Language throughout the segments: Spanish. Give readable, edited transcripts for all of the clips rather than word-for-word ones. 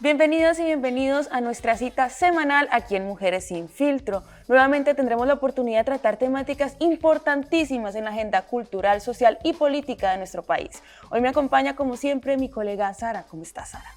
Bienvenidas y bienvenidos a nuestra cita semanal aquí en Mujeres Sin Filtro. Nuevamente tendremos la oportunidad de tratar temáticas importantísimas en la agenda cultural, social y política de nuestro país. Hoy me acompaña como siempre mi colega Sara. ¿Cómo estás, Sara?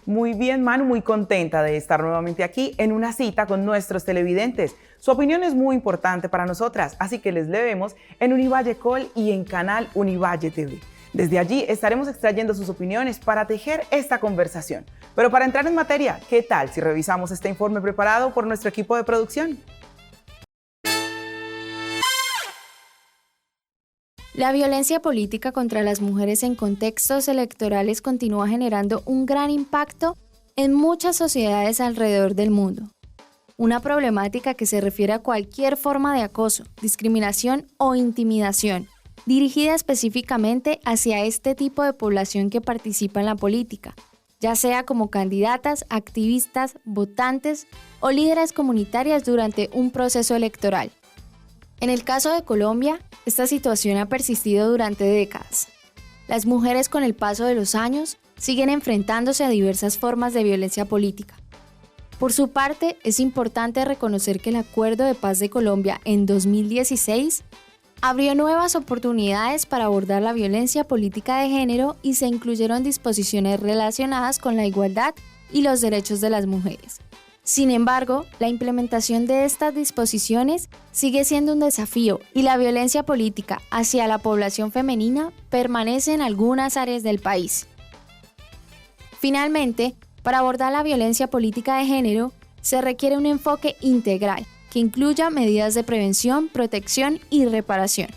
Muy bien, Manu, muy contenta de estar nuevamente aquí en una cita con nuestros televidentes. Su opinión es muy importante para nosotras, así que les leemos en Univalle Col y en Canal Univalle TV. Desde allí estaremos extrayendo sus opiniones para tejer esta conversación. Pero para entrar en materia, ¿qué tal si revisamos este informe preparado por nuestro equipo de producción? La violencia política contra las mujeres en contextos electorales continúa generando un gran impacto en muchas sociedades alrededor del mundo. Una problemática que se refiere a cualquier forma de acoso, discriminación o intimidación, dirigida específicamente hacia este tipo de población que participa en la política, ya sea como candidatas, activistas, votantes o líderes comunitarias durante un proceso electoral. En el caso de Colombia, esta situación ha persistido durante décadas. Las mujeres con el paso de los años siguen enfrentándose a diversas formas de violencia política. Por su parte, es importante reconocer que el Acuerdo de Paz de Colombia en 2016 abrió nuevas oportunidades para abordar la violencia política de género y se incluyeron disposiciones relacionadas con la igualdad y los derechos de las mujeres. Sin embargo, la implementación de estas disposiciones sigue siendo un desafío y la violencia política hacia la población femenina permanece en algunas áreas del país. Finalmente, para abordar la violencia política de género, se requiere un enfoque integral que incluya medidas de prevención, protección y reparación.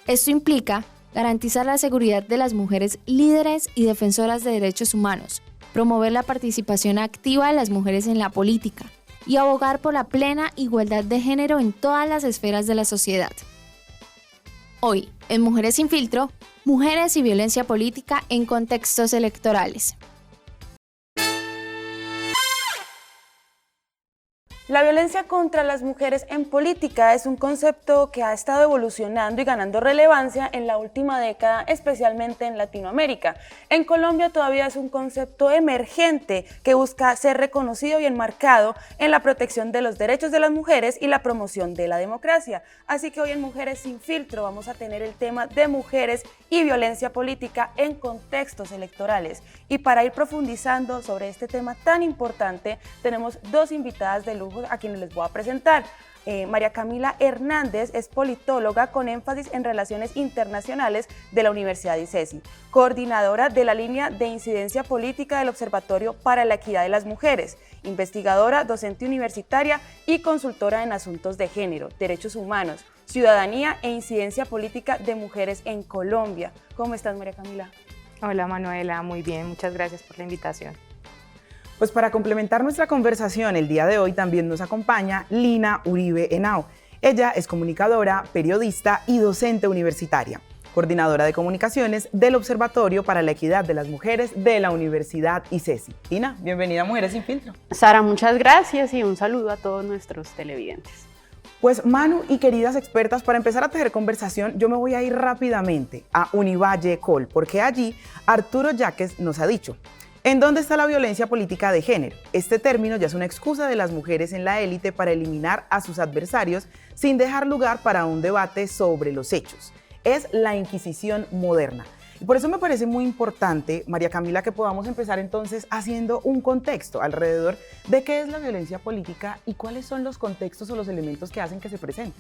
Esto implica garantizar la seguridad de las mujeres líderes y defensoras de derechos humanos, promover la participación activa de las mujeres en la política y abogar por la plena igualdad de género en todas las esferas de la sociedad. Hoy, en Mujeres Sin Filtro, mujeres y violencia política en contextos electorales. La violencia contra las mujeres en política es un concepto que ha estado evolucionando y ganando relevancia en la última década, especialmente en Latinoamérica. En Colombia todavía es un concepto emergente que busca ser reconocido y enmarcado en la protección de los derechos de las mujeres y la promoción de la democracia. Así que hoy en Mujeres Sin Filtro vamos a tener el tema de mujeres y violencia política en contextos electorales. Y para ir profundizando sobre este tema tan importante, tenemos dos invitadas de lujo a quienes les voy a presentar. María Camila Hernández es politóloga con énfasis en relaciones internacionales de la Universidad ICESI, coordinadora de la línea de incidencia política del Observatorio para la Equidad de las Mujeres, investigadora, docente universitaria y consultora en asuntos de género, derechos humanos, ciudadanía e incidencia política de mujeres en Colombia. ¿Cómo estás, María Camila? Hola, Manuela, muy bien, muchas gracias por la invitación. Pues para complementar nuestra conversación el día de hoy también nos acompaña Lina Uribe Henao. Ella es comunicadora, periodista y docente universitaria, coordinadora de comunicaciones del Observatorio para la Equidad de las Mujeres de la Universidad ICESI. Lina, bienvenida a Mujeres Sin Filtro. Sara, muchas gracias y un saludo a todos nuestros televidentes. Pues Manu y queridas expertas, para empezar a tejer conversación, yo me voy a ir rápidamente a Univalle Col, porque allí Arturo Yaques nos ha dicho: ¿en dónde está la violencia política de género? Este término ya es una excusa de las mujeres en la élite para eliminar a sus adversarios sin dejar lugar para un debate sobre los hechos. Es la Inquisición moderna. Y por eso me parece muy importante, María Camila, que podamos empezar entonces haciendo un contexto alrededor de qué es la violencia política y cuáles son los contextos o los elementos que hacen que se presente.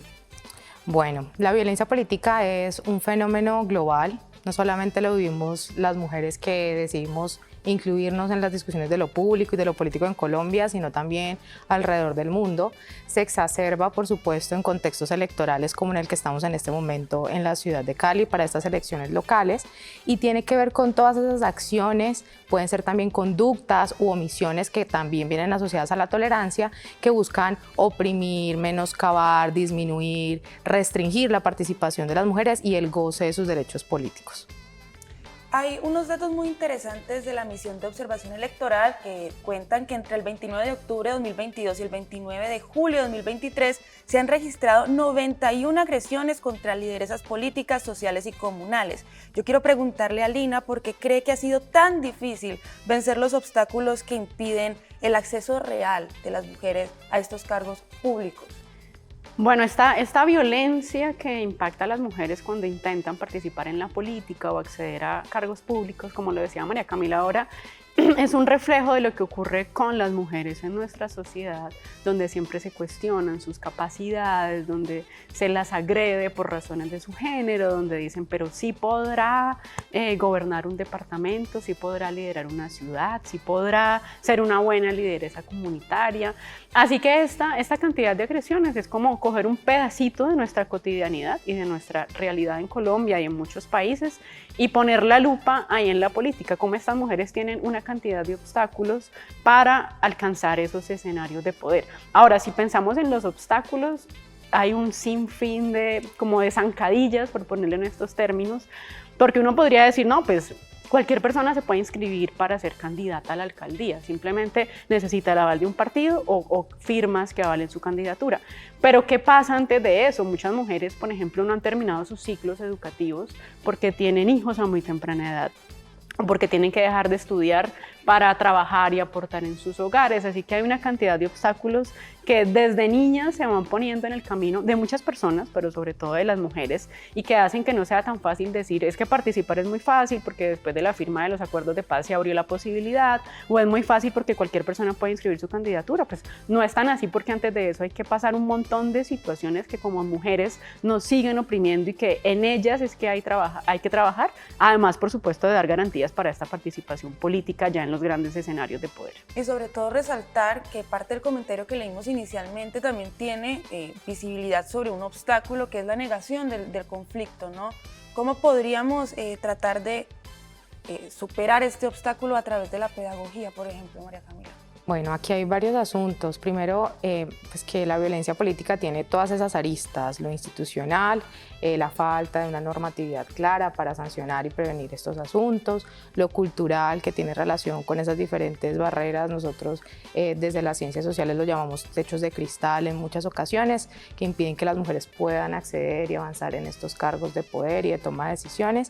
Bueno, la violencia política es un fenómeno global. No solamente lo vivimos las mujeres que decidimos incluirnos en las discusiones de lo público y de lo político en Colombia, sino también alrededor del mundo. Se exacerba, por supuesto, en contextos electorales como en el que estamos en este momento en la ciudad de Cali para estas elecciones locales, y tiene que ver con todas esas acciones, pueden ser también conductas u omisiones que también vienen asociadas a la tolerancia, que buscan oprimir, menoscabar, disminuir, restringir la participación de las mujeres y el goce de sus derechos políticos. Hay unos datos muy interesantes de la misión de observación electoral que cuentan que entre el 29 de octubre de 2022 y el 29 de julio de 2023 se han registrado 91 agresiones contra lideresas políticas, sociales y comunales. Yo quiero preguntarle a Lina por qué cree que ha sido tan difícil vencer los obstáculos que impiden el acceso real de las mujeres a estos cargos públicos. Bueno, esta violencia que impacta a las mujeres cuando intentan participar en la política o acceder a cargos públicos, como lo decía María Camila ahora, es un reflejo de lo que ocurre con las mujeres en nuestra sociedad, donde siempre se cuestionan sus capacidades, donde se las agrede por razones de su género, donde dicen, pero sí podrá gobernar un departamento, sí podrá liderar una ciudad, sí podrá ser una buena lideresa comunitaria. Así que esta cantidad de agresiones es como coger un pedacito de nuestra cotidianidad y de nuestra realidad en Colombia y en muchos países y poner la lupa ahí en la política, cómo estas mujeres tienen una cantidad de obstáculos para alcanzar esos escenarios de poder. Ahora, si pensamos en los obstáculos, hay un sinfín de zancadillas, por ponerlo en estos términos, porque uno podría decir, no, pues cualquier persona se puede inscribir para ser candidata a la alcaldía, simplemente necesita el aval de un partido o firmas que avalen su candidatura. Pero ¿qué pasa antes de eso? Muchas mujeres, por ejemplo, no han terminado sus ciclos educativos porque tienen hijos a muy temprana edad, o porque tienen que dejar de estudiar para trabajar y aportar en sus hogares. Así que hay una cantidad de obstáculos que desde niñas se van poniendo en el camino de muchas personas, pero sobre todo de las mujeres, y que hacen que no sea tan fácil decir, es que participar es muy fácil porque después de la firma de los acuerdos de paz se abrió la posibilidad, o es muy fácil porque cualquier persona puede inscribir su candidatura. Pues no es tan así, porque antes de eso hay que pasar un montón de situaciones que como mujeres nos siguen oprimiendo y que en ellas es que hay que trabajar, además, por supuesto, de dar garantías para esta participación política ya en los grandes escenarios de poder. Y sobre todo resaltar que parte del comentario que leímos inicialmente también tiene visibilidad sobre un obstáculo que es la negación del conflicto, ¿no? ¿Cómo podríamos tratar de superar este obstáculo a través de la pedagogía, por ejemplo, María Camila? Bueno, aquí hay varios asuntos. Primero, pues que la violencia política tiene todas esas aristas, lo institucional, la falta de una normatividad clara para sancionar y prevenir estos asuntos, lo cultural, que tiene relación con esas diferentes barreras. Nosotros desde las ciencias sociales lo llamamos techos de cristal en muchas ocasiones, que impiden que las mujeres puedan acceder y avanzar en estos cargos de poder y de toma de decisiones.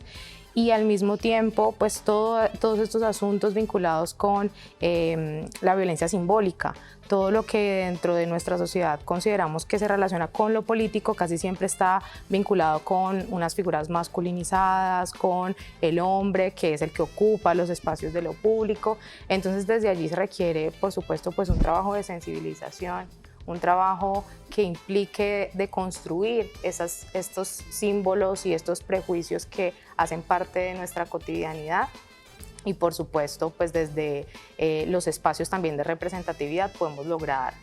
Y al mismo tiempo, pues todos estos asuntos vinculados con la violencia simbólica, todo lo que dentro de nuestra sociedad consideramos que se relaciona con lo político casi siempre está vinculado con unas figuras masculinizadas, con el hombre que es el que ocupa los espacios de lo público. Entonces desde allí se requiere, por supuesto, pues un trabajo de sensibilización, un trabajo que implique de construir estos símbolos y estos prejuicios que hacen parte de nuestra cotidianidad. Y por supuesto, pues desde los espacios también de representatividad podemos lograr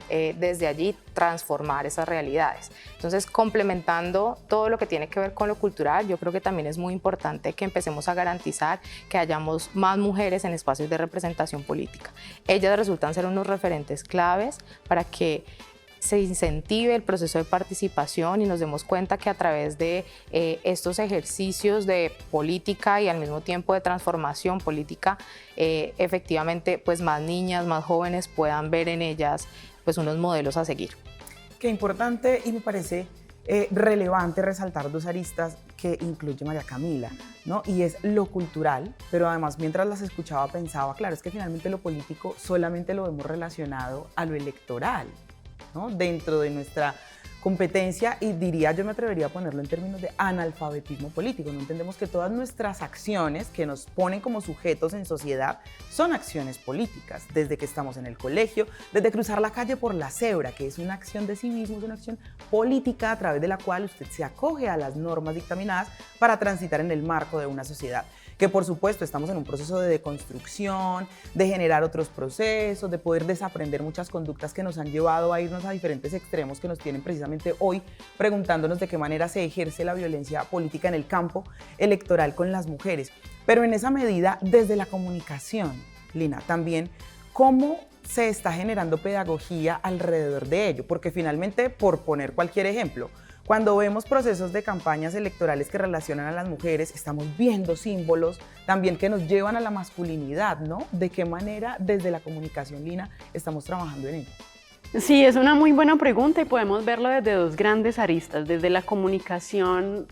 desde allí transformar esas realidades. Entonces, complementando todo lo que tiene que ver con lo cultural, yo creo que también es muy importante que empecemos a garantizar que hayamos más mujeres en espacios de representación política. Ellas resultan ser unos referentes claves para que se incentive el proceso de participación y nos demos cuenta que a través de estos ejercicios de política y al mismo tiempo de transformación política, efectivamente pues más niñas, más jóvenes puedan ver en ellas pues unos modelos a seguir. Qué importante, y me parece relevante resaltar dos aristas que incluye María Camila, ¿no? Y es lo cultural, pero además mientras las escuchaba pensaba, claro, es que finalmente lo político solamente lo vemos relacionado a lo electoral, ¿no? Dentro de nuestra competencia, y yo me atrevería a ponerlo en términos de analfabetismo político. No entendemos que todas nuestras acciones que nos ponen como sujetos en sociedad son acciones políticas, desde que estamos en el colegio, desde cruzar la calle por la cebra, que es una acción de sí mismo, es una acción política a través de la cual usted se acoge a las normas dictaminadas para transitar en el marco de una sociedad. Que por supuesto estamos en un proceso de deconstrucción, de generar otros procesos, de poder desaprender muchas conductas que nos han llevado a irnos a diferentes extremos que nos tienen precisamente hoy preguntándonos de qué manera se ejerce la violencia política en el campo electoral con las mujeres. Pero en esa medida, desde la comunicación, Lina, también, ¿cómo se está generando pedagogía alrededor de ello? Porque finalmente, por poner cualquier ejemplo, Cuando vemos procesos de campañas electorales que relacionan a las mujeres, estamos viendo símbolos también que nos llevan a la masculinidad, ¿no? ¿De qué manera desde la comunicación, Lina, estamos trabajando en ello? Sí, es una muy buena pregunta y podemos verlo desde dos grandes aristas, desde la comunicación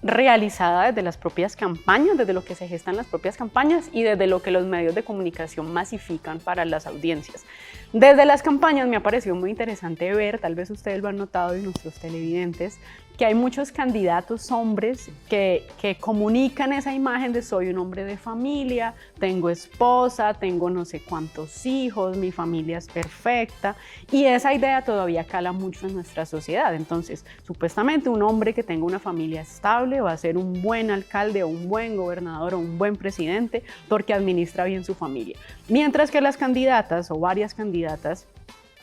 realizada desde las propias campañas, desde lo que se gestan las propias campañas y desde lo que los medios de comunicación masifican para las audiencias. Desde las campañas me ha parecido muy interesante ver, tal vez ustedes lo han notado y nuestros televidentes, que hay muchos candidatos hombres que comunican esa imagen de soy un hombre de familia, tengo esposa, tengo no sé cuántos hijos, mi familia es perfecta, y esa idea todavía cala mucho en nuestra sociedad. Entonces, supuestamente un hombre que tenga una familia estable va a ser un buen alcalde o un buen gobernador o un buen presidente porque administra bien su familia. Mientras que las candidatas o varias candidatas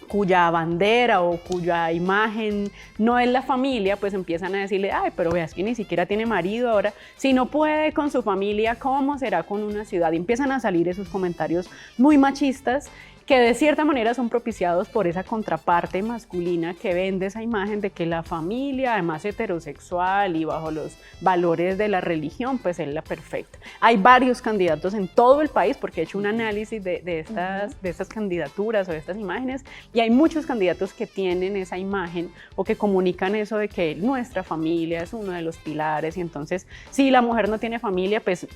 cuya bandera o cuya imagen no es la familia, pues empiezan a decirle, ay, pero veas que ni siquiera tiene marido ahora, si no puede con su familia, ¿cómo será con una ciudad? Y empiezan a salir esos comentarios muy machistas que de cierta manera son propiciados por esa contraparte masculina que vende esa imagen de que la familia, además heterosexual y bajo los valores de la religión, pues es la perfecta. Hay varios candidatos en todo el país, porque he hecho un análisis de estas candidaturas o de estas imágenes, y hay muchos candidatos que tienen esa imagen o que comunican eso de que nuestra familia es uno de los pilares, y entonces si la mujer no tiene familia, pues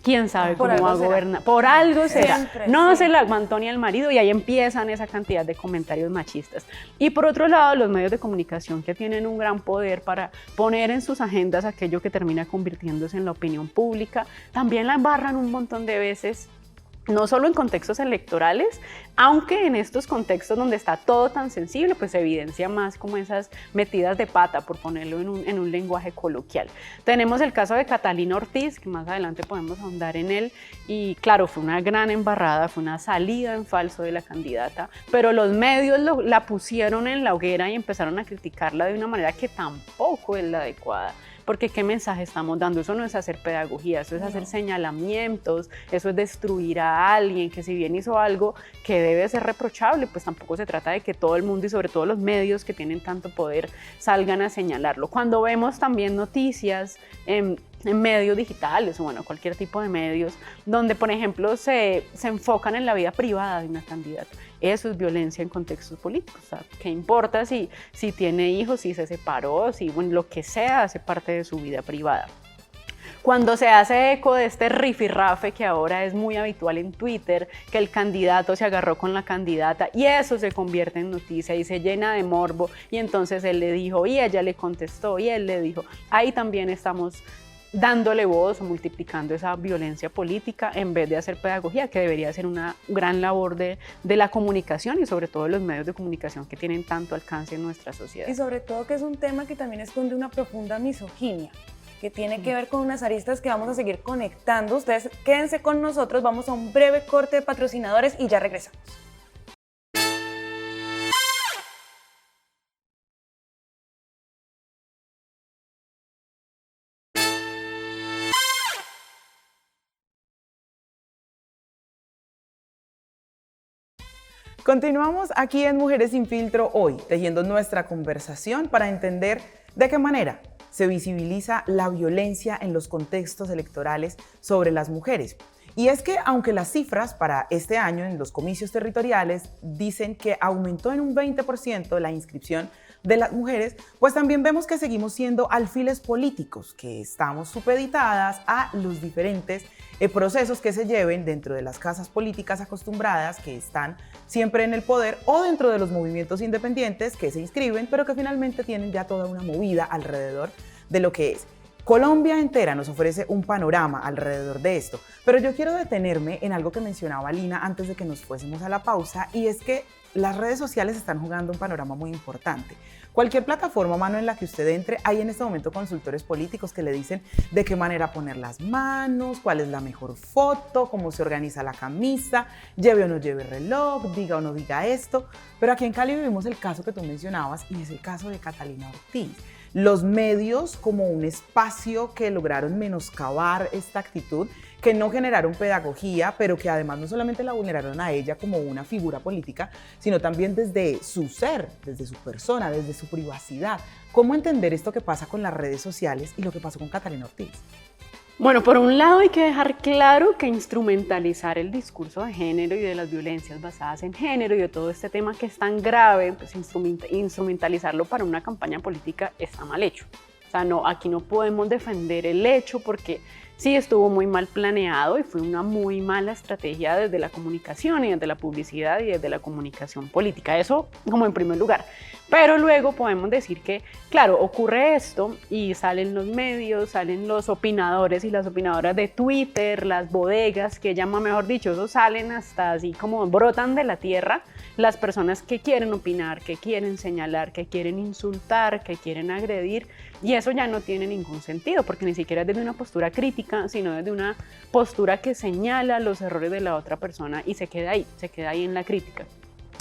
quién sabe cómo va a gobernar. Por algo será. Siempre, no sí. se la aguantó ni al marido, y ahí empiezan esa cantidad de comentarios machistas. Y por otro lado, los medios de comunicación, que tienen un gran poder para poner en sus agendas aquello que termina convirtiéndose en la opinión pública, también la embarran un montón de veces, no solo en contextos electorales, aunque en estos contextos donde está todo tan sensible, pues se evidencia más como esas metidas de pata, por ponerlo en un lenguaje coloquial. Tenemos el caso de Catalina Ortiz, que más adelante podemos ahondar en él, y claro, fue una gran embarrada, fue una salida en falso de la candidata, pero los medios la pusieron en la hoguera y empezaron a criticarla de una manera que tampoco es la adecuada. Porque ¿qué mensaje estamos dando? Eso no es hacer pedagogía, eso es hacer señalamientos, eso es destruir a alguien que si bien hizo algo que debe ser reprochable, pues tampoco se trata de que todo el mundo y sobre todo los medios que tienen tanto poder salgan a señalarlo. Cuando vemos también noticias en medios digitales o bueno, cualquier tipo de medios, donde por ejemplo se enfocan en la vida privada de una candidata, eso es violencia en contextos políticos. O sea, ¿qué importa si tiene hijos, si se separó, si bueno, lo que sea hace parte de su vida privada? Cuando se hace eco de este rifirrafe que ahora es muy habitual en Twitter, que el candidato se agarró con la candidata y eso se convierte en noticia y se llena de morbo, y entonces él le dijo y ella le contestó y él le dijo, ahí también estamos dándole voz o multiplicando esa violencia política en vez de hacer pedagogía, que debería ser una gran labor de la comunicación y sobre todo de los medios de comunicación que tienen tanto alcance en nuestra sociedad. Y sobre todo que es un tema que también esconde una profunda misoginia, que tiene que ver con unas aristas que vamos a seguir conectando. Ustedes quédense con nosotros, vamos a un breve corte de patrocinadores y ya regresamos. Continuamos aquí en Mujeres sin Filtro hoy, tejiendo nuestra conversación para entender de qué manera se visibiliza la violencia en los contextos electorales sobre las mujeres. Y es que aunque las cifras para este año en los comicios territoriales dicen que aumentó en un 20% la inscripción de las mujeres, pues también vemos que seguimos siendo alfiles políticos, que estamos supeditadas a los diferentes procesos que se lleven dentro de las casas políticas acostumbradas que están siempre en el poder o dentro de los movimientos independientes que se inscriben, pero que finalmente tienen ya toda una movida alrededor de lo que es. Colombia entera nos ofrece un panorama alrededor de esto, pero yo quiero detenerme en algo que mencionaba Lina antes de que nos fuésemos a la pausa, y es que las redes sociales están jugando un panorama muy importante. Cualquier plataforma, mano, en la que usted entre, hay en este momento consultores políticos que le dicen de qué manera poner las manos, cuál es la mejor foto, cómo se organiza la camisa, lleve o no lleve reloj, diga o no diga esto. Pero aquí en Cali vivimos el caso que tú mencionabas, y es el caso de Catalina Ortiz. Los medios como un espacio que lograron menoscabar esta actitud, que no generaron pedagogía, pero que además no solamente la vulneraron a ella como una figura política, sino también desde su ser, desde su persona, desde su privacidad. ¿Cómo entender esto que pasa con las redes sociales y lo que pasó con Catalina Ortiz? Bueno, por un lado hay que dejar claro que instrumentalizar el discurso de género y de las violencias basadas en género y de todo este tema que es tan grave, pues instrumentalizarlo para una campaña política está mal hecho. O sea, no, aquí no podemos defender el hecho porque sí estuvo muy mal planeado y fue una muy mala estrategia desde la comunicación y desde la publicidad y desde la comunicación política. Eso como en primer lugar. Pero luego podemos decir que, claro, ocurre esto y salen los medios, salen los opinadores y las opinadoras de Twitter, las bodegas que llama, mejor dicho, eso salen hasta así como brotan de la tierra las personas que quieren opinar, que quieren señalar, que quieren insultar, que quieren agredir, y eso ya no tiene ningún sentido porque ni siquiera es desde una postura crítica, sino desde una postura que señala los errores de la otra persona y se queda ahí en la crítica.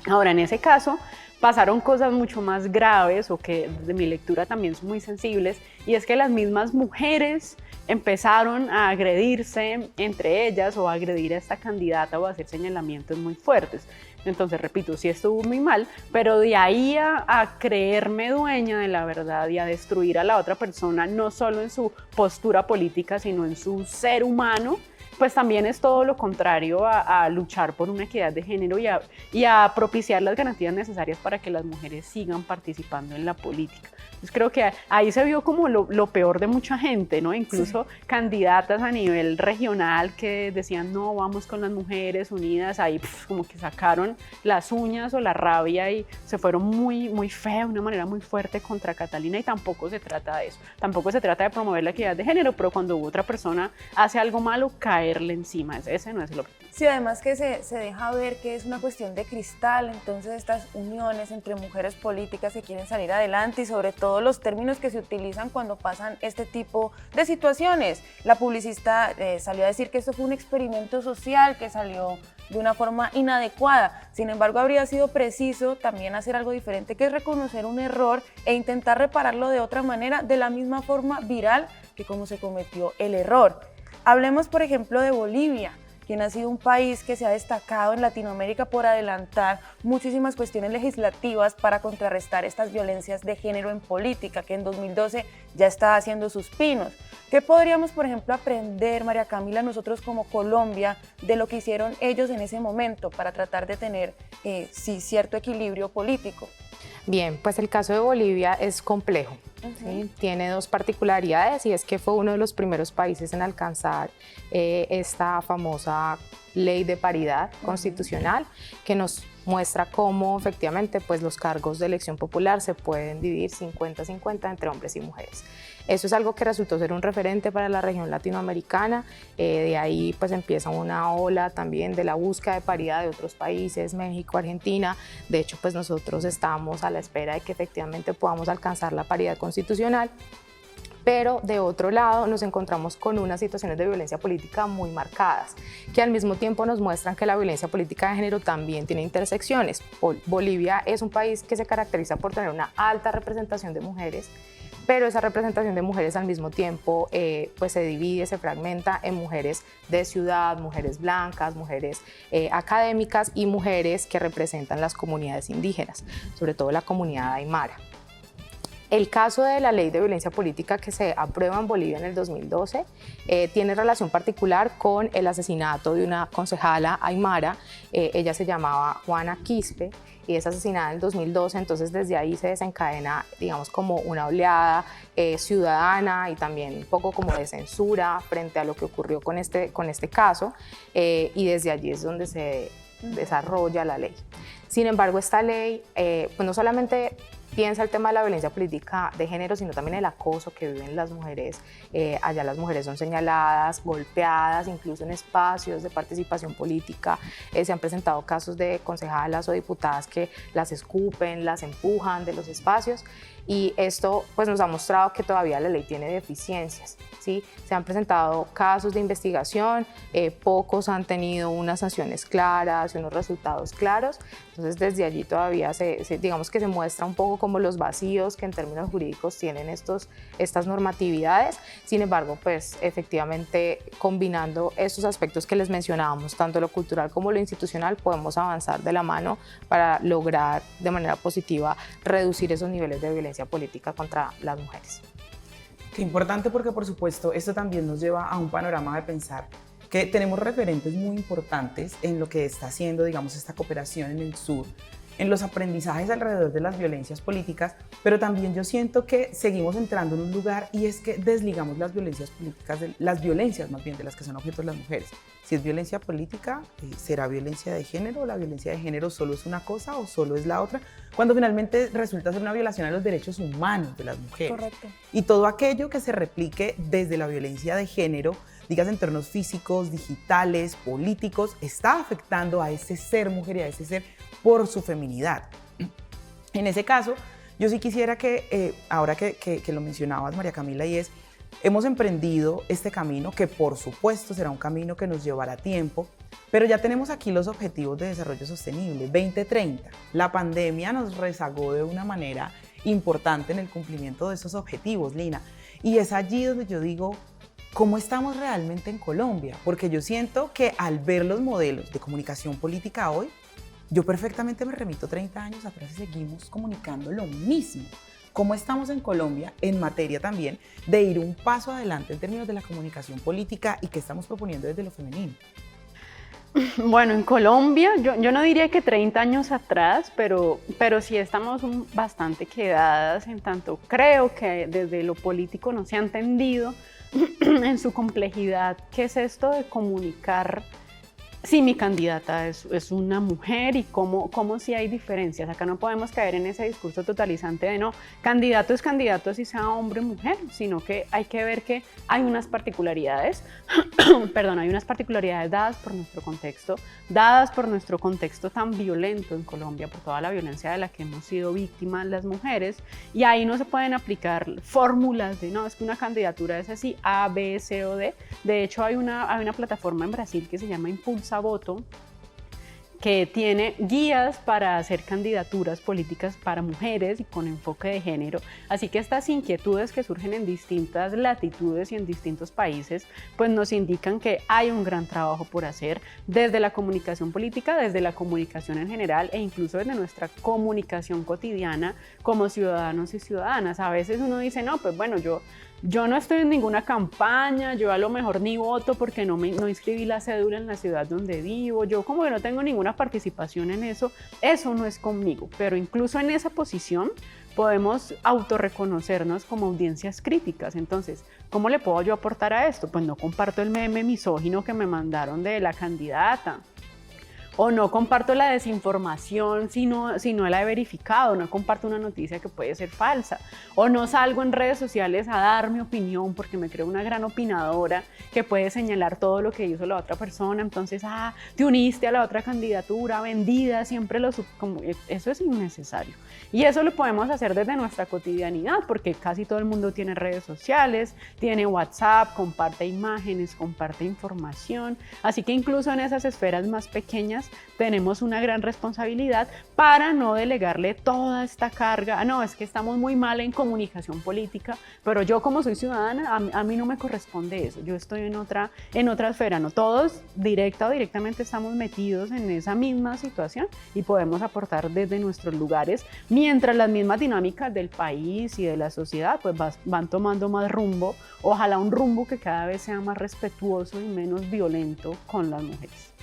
Ahora, en ese caso, pasaron cosas mucho más graves o que de mi lectura también son muy sensibles, y es que las mismas mujeres empezaron a agredirse entre ellas o a agredir a esta candidata o a hacer señalamientos muy fuertes. Entonces, repito, sí estuvo muy mal, pero de ahí a creerme dueña de la verdad y a destruir a la otra persona, no solo en su postura política, sino en su ser humano, pues también es todo lo contrario a luchar por una equidad de género y a propiciar las garantías necesarias para que las mujeres sigan participando en la política. Entonces creo que ahí se vio como lo peor de mucha gente, ¿no? Incluso candidatas a nivel regional que decían, no, vamos con las mujeres unidas, ahí como que sacaron las uñas o la rabia y se fueron muy fea, de una manera muy fuerte contra Catalina, y tampoco se trata de eso. Tampoco se trata de promover la equidad de género, pero cuando otra persona hace algo malo, caerle encima. Ese no es el objetivo. Sí, además que se deja ver que es una cuestión de cristal, entonces estas uniones entre mujeres políticas que quieren salir adelante y sobre todo los términos que se utilizan cuando pasan este tipo de situaciones. La publicista salió a decir que esto fue un experimento social que salió de una forma inadecuada. Sin embargo, habría sido preciso también hacer algo diferente, que es reconocer un error e intentar repararlo de otra manera, de la misma forma viral que como se cometió el error. Hablemos, por ejemplo, de Bolivia, quien ha sido un país que se ha destacado en Latinoamérica por adelantar muchísimas cuestiones legislativas para contrarrestar estas violencias de género en política, que en 2012 ya está haciendo sus pinos. ¿Qué podríamos, por ejemplo, aprender, María Camila, nosotros como Colombia, de lo que hicieron ellos en ese momento para tratar de tener cierto equilibrio político? Bien, pues el caso de Bolivia es complejo. ¿Sí? Tiene dos particularidades, y es que fue uno de los primeros países en alcanzar esta famosa ley de paridad constitucional, que nos muestra cómo efectivamente pues, los cargos de elección popular se pueden dividir 50-50 entre hombres y mujeres. Eso es algo que resultó ser un referente para la región latinoamericana. De ahí pues empieza una ola también de la búsqueda de paridad de otros países, México, Argentina. De hecho, pues nosotros estamos a la espera de que efectivamente podamos alcanzar la paridad constitucional. Pero de otro lado nos encontramos con unas situaciones de violencia política muy marcadas, que al mismo tiempo nos muestran que la violencia política de género también tiene intersecciones. Bolivia es un país que se caracteriza por tener una alta representación de mujeres, pero esa representación de mujeres al mismo tiempo pues se divide, se fragmenta en mujeres de ciudad, mujeres blancas, mujeres académicas y mujeres que representan las comunidades indígenas, sobre todo la comunidad aymara. El caso de la ley de violencia política que se aprueba en Bolivia en el 2012 tiene relación particular con el asesinato de una concejala aymara. Ella se llamaba Juana Quispe y es asesinada en el 2012, entonces desde ahí se desencadena, digamos, como una oleada ciudadana y también un poco como de censura frente a lo que ocurrió con este caso, y desde allí es donde se desarrolla la ley. Sin embargo, esta ley pues no solamente piensa el tema de la violencia política de género, sino también el acoso que viven las mujeres. Allá las mujeres son señaladas, golpeadas, incluso en espacios de participación política. Se han presentado casos de concejalas o diputadas que las escupen, las empujan de los espacios, y esto pues, nos ha mostrado que todavía la ley tiene deficiencias, ¿sí? Se han presentado casos de investigación, pocos han tenido unas sanciones claras, unos resultados claros, entonces desde allí todavía digamos que se muestra un poco como como los vacíos que en términos jurídicos tienen estas normatividades. Sin embargo, pues efectivamente combinando estos aspectos que les mencionábamos, tanto lo cultural como lo institucional, podemos avanzar de la mano para lograr de manera positiva reducir esos niveles de violencia política contra las mujeres. Qué importante, porque por supuesto esto también nos lleva a un panorama de pensar que tenemos referentes muy importantes en lo que está haciendo, digamos, esta cooperación en el sur, en los aprendizajes alrededor de las violencias políticas, pero también yo siento que seguimos entrando en un lugar, y es que desligamos las violencias políticas, las violencias más bien de las que son objetos las mujeres. Si es violencia política, ¿será violencia de género? ¿La violencia de género solo es una cosa o solo es la otra? Cuando finalmente resulta ser una violación a los derechos humanos de las mujeres. Correcto. Y todo aquello que se replique desde la violencia de género, digas en entornos físicos, digitales, políticos, está afectando a ese ser mujer y a ese ser por su feminidad. En ese caso, yo sí quisiera que, ahora que lo mencionabas, María Camila, y es, hemos emprendido este camino que por supuesto será un camino que nos llevará tiempo, pero ya tenemos aquí los objetivos de desarrollo sostenible, 2030. La pandemia nos rezagó de una manera importante en el cumplimiento de esos objetivos, Lina, y es allí donde yo digo, ¿cómo estamos realmente en Colombia? Porque yo siento que al ver los modelos de comunicación política hoy, yo perfectamente me remito 30 años atrás y seguimos comunicando lo mismo. ¿Cómo estamos en Colombia en materia también de ir un paso adelante en términos de la comunicación política y qué estamos proponiendo desde lo femenino? Bueno, en Colombia, yo no diría que 30 años atrás, pero sí estamos bastante quedadas, en tanto creo que desde lo político no se ha entendido en su complejidad qué es esto de comunicar si mi candidata es una mujer y cómo si hay diferencias. Acá no podemos caer en ese discurso totalizante de no, candidato es candidato si sea hombre o mujer, sino que hay que ver que hay unas particularidades, perdón, hay unas particularidades dadas por nuestro contexto tan violento en Colombia, por toda la violencia de la que hemos sido víctimas las mujeres, y ahí no se pueden aplicar fórmulas de no, es que una candidatura es así, A, B, C o D. De hecho, hay una plataforma en Brasil que se llama Impulsa Voto, que tiene guías para hacer candidaturas políticas para mujeres y con enfoque de género. Así que estas inquietudes que surgen en distintas latitudes y en distintos países, pues nos indican que hay un gran trabajo por hacer desde la comunicación política, desde la comunicación en general e incluso desde nuestra comunicación cotidiana como ciudadanos y ciudadanas. A veces uno dice, no, pues bueno, yo no estoy en ninguna campaña, yo a lo mejor ni voto porque no inscribí la cédula en la ciudad donde vivo, yo como que no tengo ninguna participación en eso no es conmigo, pero incluso en esa posición podemos autorreconocernos como audiencias críticas. Entonces, ¿cómo le puedo yo aportar a esto? Pues no comparto el meme misógino que me mandaron de la candidata, o no comparto la desinformación si no la he verificado, no comparto una noticia que puede ser falsa, o no salgo en redes sociales a dar mi opinión porque me creo una gran opinadora que puede señalar todo lo que hizo la otra persona, entonces, te uniste a la otra candidatura, vendida, siempre eso es innecesario. Y eso lo podemos hacer desde nuestra cotidianidad, porque casi todo el mundo tiene redes sociales, tiene WhatsApp, comparte imágenes, comparte información, así que incluso en esas esferas más pequeñas tenemos una gran responsabilidad para no delegarle toda esta carga. No, es que estamos muy mal en comunicación política, pero yo como soy ciudadana, a mí no me corresponde eso. Yo estoy en otra esfera. No todos, directa o directamente, estamos metidos en esa misma situación y podemos aportar desde nuestros lugares, mientras las mismas dinámicas del país y de la sociedad pues van tomando más rumbo. Ojalá un rumbo que cada vez sea más respetuoso y menos violento con las mujeres.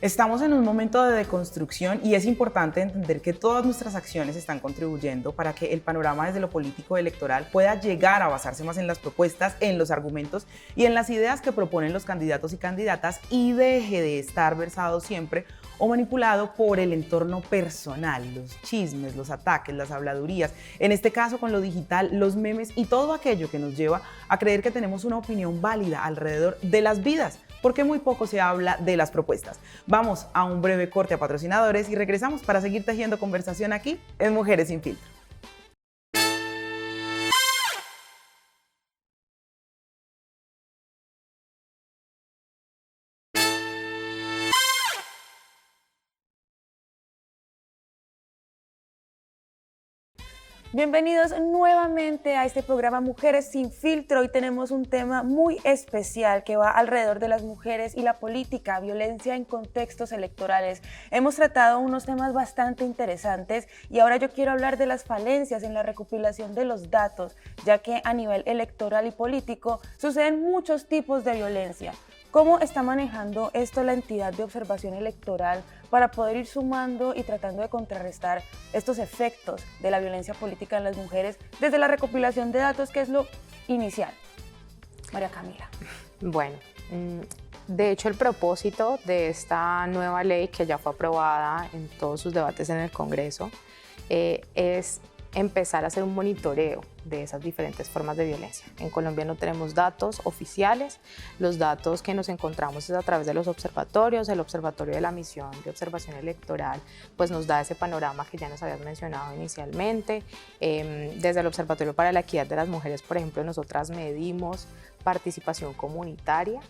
Estamos en un momento de deconstrucción y es importante entender que todas nuestras acciones están contribuyendo para que el panorama desde lo político electoral pueda llegar a basarse más en las propuestas, en los argumentos y en las ideas que proponen los candidatos y candidatas, y deje de estar versado siempre o manipulado por el entorno personal, los chismes, los ataques, las habladurías, en este caso con lo digital, los memes y todo aquello que nos lleva a creer que tenemos una opinión válida alrededor de las vidas, porque muy poco se habla de las propuestas. Vamos a un breve corte a patrocinadores y regresamos para seguir tejiendo conversación aquí en Mujeres Sin Filtro. Bienvenidos nuevamente a este programa Mujeres sin Filtro. Hoy tenemos un tema muy especial que va alrededor de las mujeres y la política, violencia en contextos electorales. Hemos tratado unos temas bastante interesantes y ahora yo quiero hablar de las falencias en la recopilación de los datos, ya que a nivel electoral y político suceden muchos tipos de violencia. ¿Cómo está manejando esto la entidad de observación electoral para poder ir sumando y tratando de contrarrestar estos efectos de la violencia política en las mujeres desde la recopilación de datos, que es lo inicial? María Camila. Bueno, de hecho el propósito de esta nueva ley que ya fue aprobada en todos sus debates en el Congreso es empezar a hacer un monitoreo de esas diferentes formas de violencia. En Colombia no tenemos datos oficiales, los datos que nos encontramos es a través de los observatorios. El observatorio de la misión de observación electoral pues nos da ese panorama que ya nos habías mencionado inicialmente. Desde el Observatorio para la Equidad de las Mujeres, por ejemplo, nosotras medimos participación comunitaria,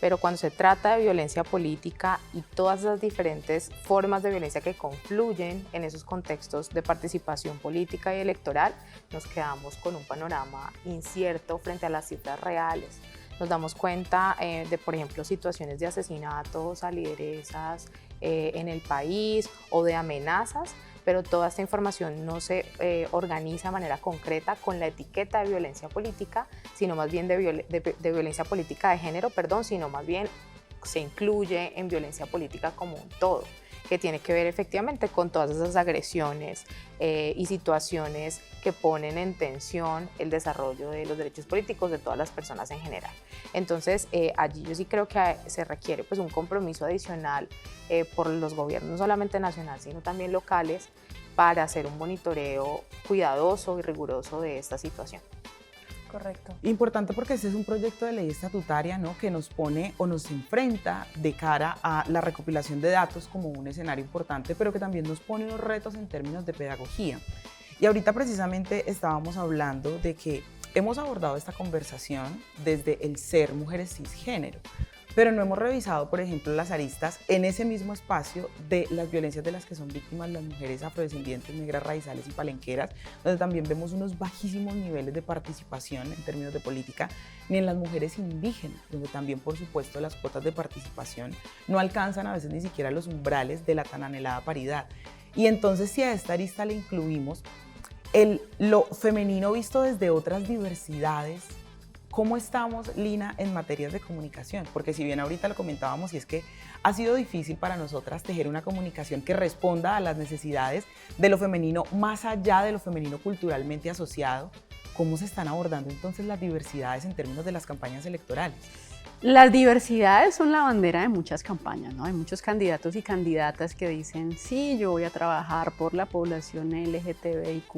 pero cuando se trata de violencia política y todas las diferentes formas de violencia que confluyen en esos contextos de participación política y electoral, nos quedamos con un panorama incierto frente a las cifras reales. Nos damos cuenta de, por ejemplo, situaciones de asesinatos a lideresas en el país o de amenazas, pero toda esta información no se organiza de manera concreta con la etiqueta de violencia política, sino más bien de violencia política de género, sino más bien se incluye en violencia política como un todo, que tiene que ver efectivamente con todas esas agresiones y situaciones que ponen en tensión el desarrollo de los derechos políticos de todas las personas en general. Entonces, allí yo sí creo que se requiere pues, un compromiso adicional por los gobiernos, no solamente nacionales, sino también locales, para hacer un monitoreo cuidadoso y riguroso de esta situación. Correcto. Importante porque este es un proyecto de ley estatutaria, ¿no?, que nos pone o nos enfrenta de cara a la recopilación de datos como un escenario importante, pero que también nos pone unos retos en términos de pedagogía. Y ahorita precisamente estábamos hablando de que hemos abordado esta conversación desde el ser mujeres cisgénero, pero no hemos revisado, por ejemplo, las aristas en ese mismo espacio de las violencias de las que son víctimas las mujeres afrodescendientes, negras, raizales y palenqueras, donde también vemos unos bajísimos niveles de participación en términos de política, ni en las mujeres indígenas, donde también, por supuesto, las cuotas de participación no alcanzan a veces ni siquiera los umbrales de la tan anhelada paridad. Y entonces, si a esta arista le incluimos lo femenino visto desde otras diversidades, ¿cómo estamos, Lina, en materias de comunicación? Porque si bien ahorita lo comentábamos, y es que ha sido difícil para nosotras tejer una comunicación que responda a las necesidades de lo femenino más allá de lo femenino culturalmente asociado, ¿cómo se están abordando entonces las diversidades en términos de las campañas electorales? Las diversidades son la bandera de muchas campañas, ¿no? Hay muchos candidatos y candidatas que dicen, sí, yo voy a trabajar por la población LGTBIQ+,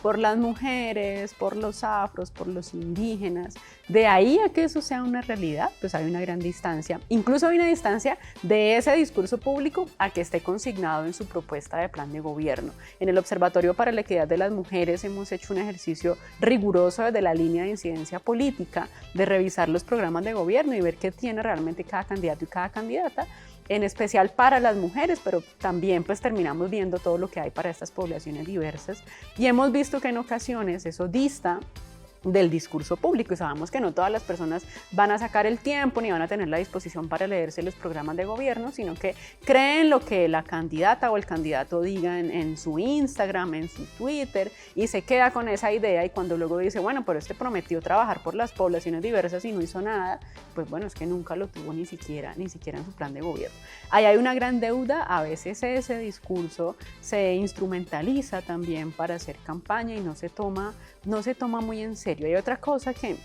por las mujeres, por los afros, por los indígenas. De ahí a que eso sea una realidad, pues hay una gran distancia. Incluso hay una distancia de ese discurso público a que esté consignado en su propuesta de plan de gobierno. En el Observatorio para la Equidad de las Mujeres hemos hecho un ejercicio riguroso desde la línea de incidencia política, de revisar los programas de gobierno y ver qué tiene realmente cada candidato y cada candidata, en especial para las mujeres, pero también pues terminamos viendo todo lo que hay para estas poblaciones diversas y hemos visto que en ocasiones eso dista del discurso público y sabemos que no todas las personas van a sacar el tiempo ni van a tener la disposición para leerse los programas de gobierno, sino que creen lo que la candidata o el candidato diga en su Instagram, en su Twitter y se queda con esa idea y cuando luego dice, bueno, pero este prometió trabajar por las poblaciones diversas y no hizo nada, pues bueno, es que nunca lo tuvo ni siquiera en su plan de gobierno. Ahí hay una gran deuda, a veces ese discurso se instrumentaliza también para hacer campaña y no se toma muy en serio. Hay otra cosa que,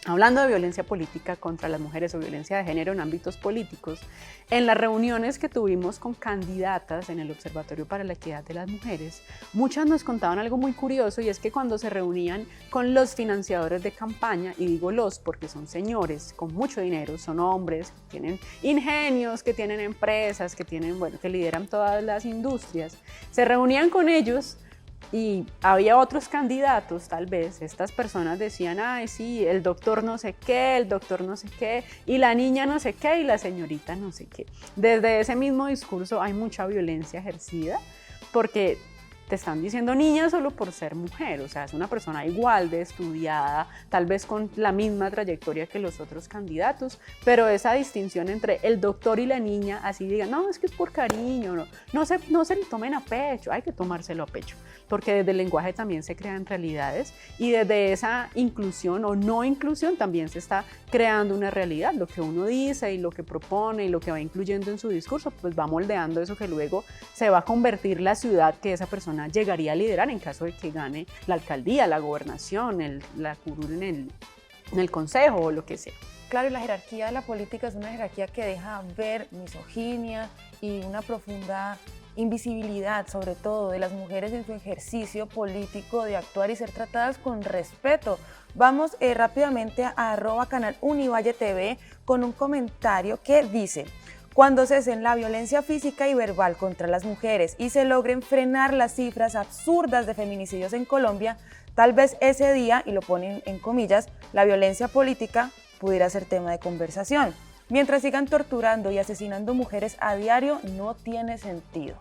hablando de violencia política contra las mujeres o violencia de género en ámbitos políticos, en las reuniones que tuvimos con candidatas en el Observatorio para la Equidad de las Mujeres, muchas nos contaban algo muy curioso y es que cuando se reunían con los financiadores de campaña, y digo los porque son señores con mucho dinero, son hombres que tienen ingenios, que tienen empresas, que lideran todas las industrias, se reunían con ellos y había otros candidatos, tal vez, estas personas decían, ay, sí, el doctor no sé qué, el doctor no sé qué, y la niña no sé qué, y la señorita no sé qué. Desde ese mismo discurso hay mucha violencia ejercida, porque te están diciendo niña solo por ser mujer, o sea, es una persona igual de estudiada, tal vez con la misma trayectoria que los otros candidatos, pero esa distinción entre el doctor y la niña, así digan, no, es que es por cariño, no se lo tomen a pecho, hay que tomárselo a pecho, porque desde el lenguaje también se crean realidades y desde esa inclusión o no inclusión también se está creando una realidad, lo que uno dice y lo que propone y lo que va incluyendo en su discurso, pues va moldeando eso que luego se va a convertir la ciudad que esa persona llegaría a liderar en caso de que gane la alcaldía, la gobernación, la curul en el consejo o lo que sea. Claro, y la jerarquía de la política es una jerarquía que deja ver misoginia y una profunda invisibilidad, sobre todo de las mujeres en su ejercicio político de actuar y ser tratadas con respeto. Vamos rápidamente a @canal Univalle TV con un comentario que dice: cuando cesen la violencia física y verbal contra las mujeres y se logren frenar las cifras absurdas de feminicidios en Colombia, tal vez ese día, y lo ponen en comillas, la violencia política pudiera ser tema de conversación. Mientras sigan torturando y asesinando mujeres a diario, no tiene sentido.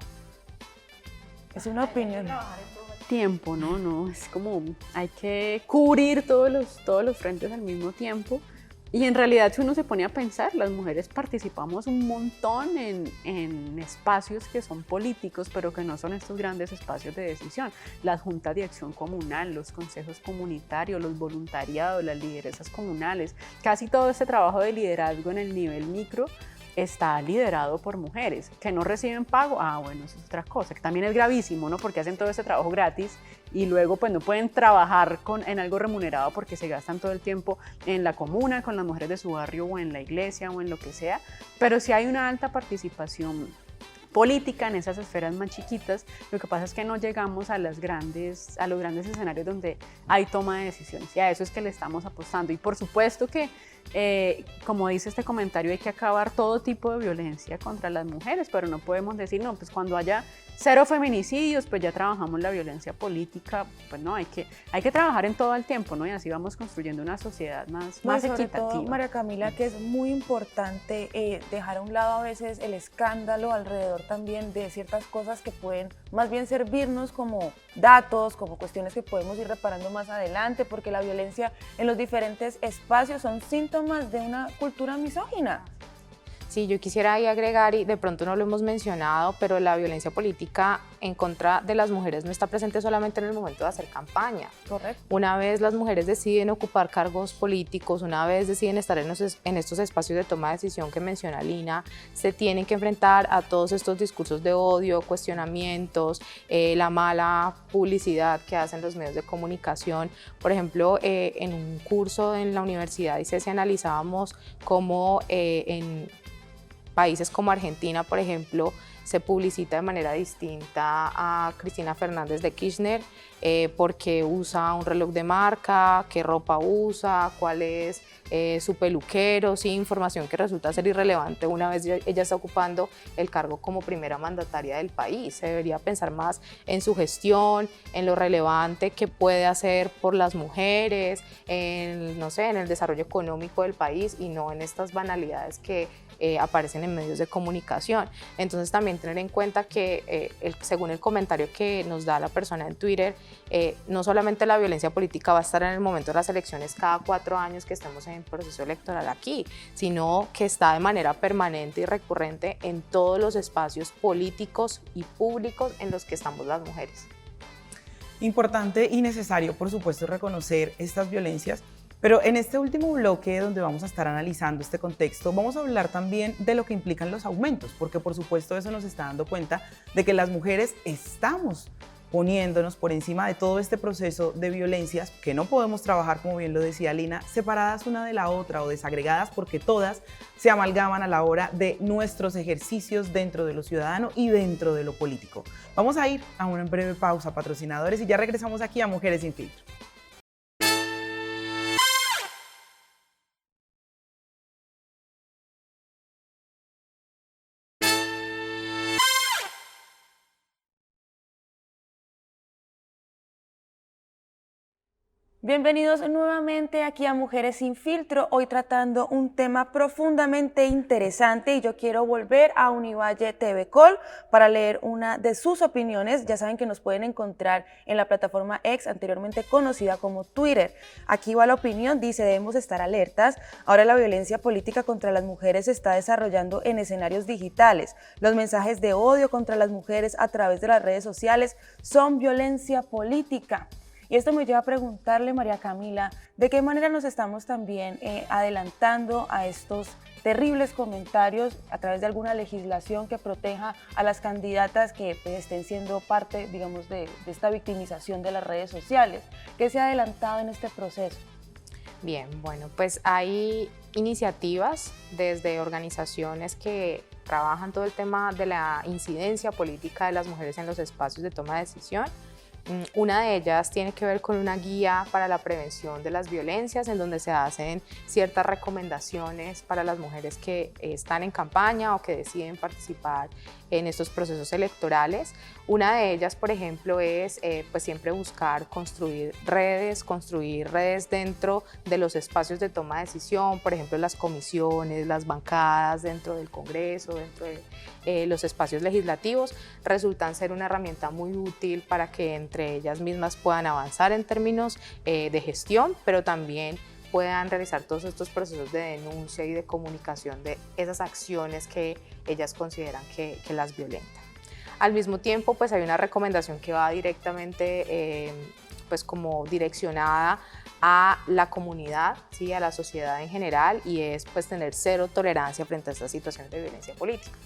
Es una opinión. Tiempo, ¿no? Es como hay que cubrir todos los frentes al mismo tiempo. Y en realidad, si uno se pone a pensar, las mujeres participamos un montón en espacios que son políticos, pero que no son estos grandes espacios de decisión. Las juntas de acción comunal, los consejos comunitarios, los voluntariados, las lideresas comunales, casi todo este trabajo de liderazgo en el nivel micro está liderado por mujeres que no reciben pago. Bueno, eso es otra cosa, que también es gravísimo, ¿no? Porque hacen todo ese trabajo gratis y luego pues no pueden trabajar en algo remunerado porque se gastan todo el tiempo en la comuna, con las mujeres de su barrio o en la iglesia o en lo que sea, pero sí hay una alta participación política en esas esferas más chiquitas. Lo que pasa es que no llegamos a los grandes escenarios donde hay toma de decisiones, y a eso es que le estamos apostando. Y por supuesto que, como dice este comentario, hay que acabar todo tipo de violencia contra las mujeres, pero no podemos decir, no, pues cuando haya 0 feminicidios, pues ya trabajamos la violencia política. Pues no, hay que trabajar en todo el tiempo, ¿no? Y así vamos construyendo una sociedad más sobre equitativa. todo, María Camila, que es muy importante dejar a un lado a veces el escándalo alrededor también de ciertas cosas que pueden más bien servirnos como datos, como cuestiones que podemos ir reparando más adelante, porque la violencia en los diferentes espacios son síntomas de una cultura misógina. Sí, yo quisiera ahí agregar, y de pronto no lo hemos mencionado, pero la violencia política en contra de las mujeres no está presente solamente en el momento de hacer campaña. Correcto. Una vez las mujeres deciden ocupar cargos políticos, una vez deciden estar en estos espacios de toma de decisión que menciona Lina, se tienen que enfrentar a todos estos discursos de odio, cuestionamientos, la mala publicidad que hacen los medios de comunicación. Por ejemplo, en un curso en la Universidad ICESI analizábamos cómo en países como Argentina, por ejemplo, se publicita de manera distinta a Cristina Fernández de Kirchner porque usa un reloj de marca, qué ropa usa, cuál es su peluquero, sí, información que resulta ser irrelevante una vez ella está ocupando el cargo como primera mandataria del país. Se debería pensar más en su gestión, en lo relevante que puede hacer por las mujeres, no sé, en el desarrollo económico del país, y no en estas banalidades que aparecen en medios de comunicación. Entonces también tener en cuenta que según el comentario que nos da la persona en Twitter, no solamente la violencia política va a estar en el momento de las elecciones cada 4 años que estemos en proceso electoral aquí, sino que está de manera permanente y recurrente en todos los espacios políticos y públicos en los que estamos las mujeres. Importante y necesario, por supuesto, reconocer estas violencias. Pero en este último bloque, donde vamos a estar analizando este contexto, vamos a hablar también de lo que implican los aumentos, porque por supuesto eso nos está dando cuenta de que las mujeres estamos poniéndonos por encima de todo este proceso de violencias, que no podemos trabajar, como bien lo decía Lina, separadas una de la otra o desagregadas, porque todas se amalgaman a la hora de nuestros ejercicios dentro de lo ciudadano y dentro de lo político. Vamos a ir a una breve pausa, patrocinadores, y ya regresamos aquí a Mujeres Sin Filtro. Bienvenidos nuevamente aquí a Mujeres sin Filtro, hoy tratando un tema profundamente interesante y yo quiero volver a Univalle TV Call para leer una de sus opiniones. Ya saben que nos pueden encontrar en la plataforma X, anteriormente conocida como Twitter. Aquí va la opinión, dice: debemos estar alertas. Ahora la violencia política contra las mujeres se está desarrollando en escenarios digitales. Los mensajes de odio contra las mujeres a través de las redes sociales son violencia política. Y esto me lleva a preguntarle, María Camila, ¿de qué manera nos estamos también adelantando a estos terribles comentarios a través de alguna legislación que proteja a las candidatas que estén siendo parte, digamos, de esta victimización de las redes sociales? ¿Qué se ha adelantado en este proceso? Bien, bueno, pues hay iniciativas desde organizaciones que trabajan todo el tema de la incidencia política de las mujeres en los espacios de toma de decisión. Una de ellas tiene que ver con una guía para la prevención de las violencias, en donde se hacen ciertas recomendaciones para las mujeres que están en campaña o que deciden participar en estos procesos electorales. Una de ellas, por ejemplo, es pues siempre buscar construir redes dentro de los espacios de toma de decisión, por ejemplo, las comisiones, las bancadas dentro del Congreso, dentro de los espacios legislativos, resultan ser una herramienta muy útil para que entre ellas mismas puedan avanzar en términos de gestión, pero también puedan realizar todos estos procesos de denuncia y de comunicación de esas acciones que ellas consideran que las violentan. Al mismo tiempo, pues hay una recomendación que va directamente pues como direccionada a la comunidad, ¿sí? A la sociedad en general, y es pues tener cero tolerancia frente a estas situaciones de violencia política.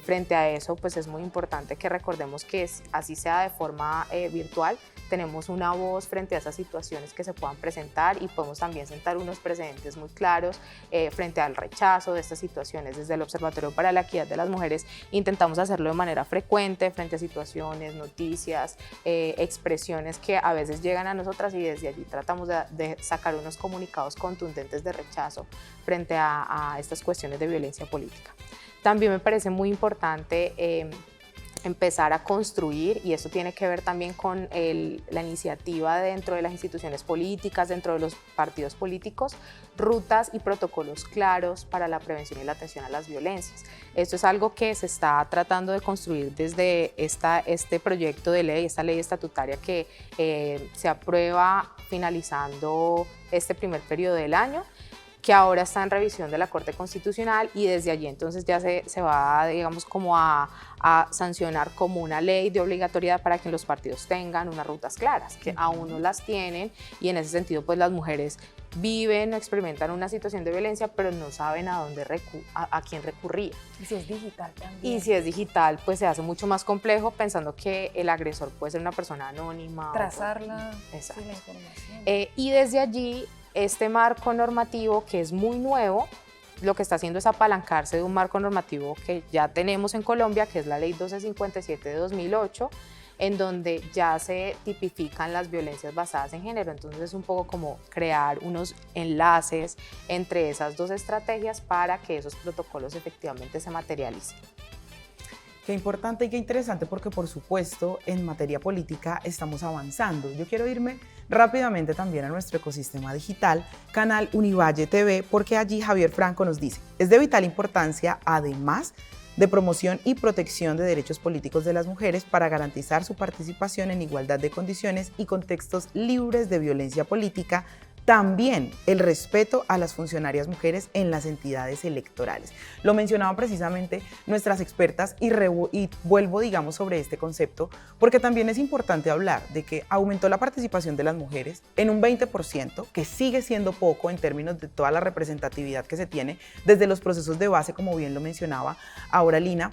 Frente a eso, pues es muy importante que recordemos que así sea de forma virtual, tenemos una voz frente a esas situaciones que se puedan presentar y podemos también sentar unos precedentes muy claros frente al rechazo de estas situaciones. Desde el Observatorio para la Equidad de las Mujeres intentamos hacerlo de manera frecuente frente a situaciones, noticias, expresiones que a veces llegan a nosotras, y desde allí tratamos de sacar unos comunicados contundentes de rechazo frente a estas cuestiones de violencia política. También me parece muy importante empezar a construir, y esto tiene que ver también con la iniciativa dentro de las instituciones políticas, dentro de los partidos políticos, rutas y protocolos claros para la prevención y la atención a las violencias. Esto es algo que se está tratando de construir desde este proyecto de ley, esta ley estatutaria que se aprueba finalizando este primer periodo del año, que ahora está en revisión de la Corte Constitucional, y desde allí entonces ya se va, digamos, como a sancionar como una ley de obligatoriedad para que los partidos tengan unas rutas claras, que aún no las tienen, y en ese sentido pues las mujeres viven o experimentan una situación de violencia, pero no saben a quién recurrir. Y si es digital también. Y si es digital, pues se hace mucho más complejo, pensando que el agresor puede ser una persona anónima. Trazarla. Exacto. La información. Y desde allí, este marco normativo, que es muy nuevo, lo que está haciendo es apalancarse de un marco normativo que ya tenemos en Colombia, que es la Ley 1257 de 2008, en donde ya se tipifican las violencias basadas en género. Entonces es un poco como crear unos enlaces entre esas dos estrategias para que esos protocolos efectivamente se materialicen. Qué importante y qué interesante, porque por supuesto en materia política estamos avanzando. Yo quiero irme rápidamente también a nuestro ecosistema digital, canal Univalle TV, porque allí Javier Franco nos dice: es de vital importancia, además de promoción y protección de derechos políticos de las mujeres, para garantizar su participación en igualdad de condiciones y contextos libres de violencia política, también el respeto a las funcionarias mujeres en las entidades electorales. Lo mencionaban precisamente nuestras expertas y vuelvo, digamos, sobre este concepto, porque también es importante hablar de que aumentó la participación de las mujeres en un 20%, que sigue siendo poco en términos de toda la representatividad que se tiene desde los procesos de base, como bien lo mencionaba ahora Lina,